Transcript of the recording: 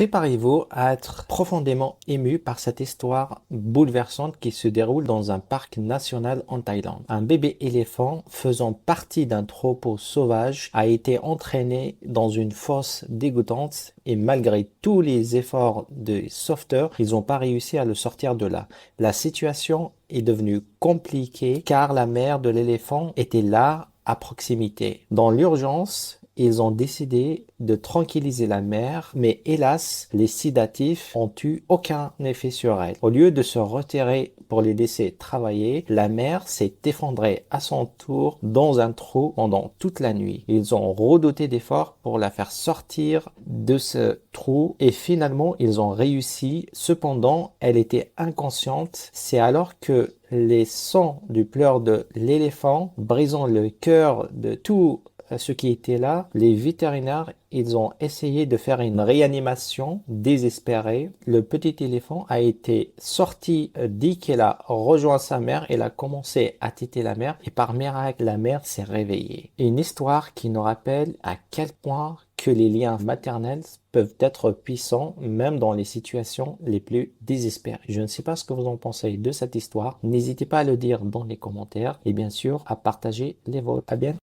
Préparez-vous à être profondément ému par cette histoire bouleversante qui se déroule dans un parc national en Thaïlande. Un bébé éléphant faisant partie d'un troupeau sauvage a été entraîné dans une fosse dégoûtante et malgré tous les efforts des sauveteurs, ils n'ont pas réussi à le sortir de là. La situation est devenue compliquée car la mère de l'éléphant était là à proximité. Dans l'urgence, ils ont décidé de tranquilliser la mère, mais hélas, les sédatifs ont eu aucun effet sur elle. Au lieu de se retirer pour les laisser travailler, la mère s'est effondrée à son tour dans un trou pendant toute la nuit. Ils ont redouté d'efforts pour la faire sortir de ce trou et finalement ils ont réussi. Cependant, elle était inconsciente. C'est alors que les sons du pleur de l'éléphant, brisant le cœur de tout ceux qui étaient là, les vétérinaires, ils ont essayé de faire une réanimation désespérée. Le petit éléphant a été sorti dès qu'il a rejoint sa mère. Il a commencé à téter la mère et par miracle, la mère s'est réveillée. Une histoire qui nous rappelle à quel point que les liens maternels peuvent être puissants même dans les situations les plus désespérées. Je ne sais pas ce que vous en pensez de cette histoire. N'hésitez pas à le dire dans les commentaires et bien sûr à partager les vôtres. À bientôt.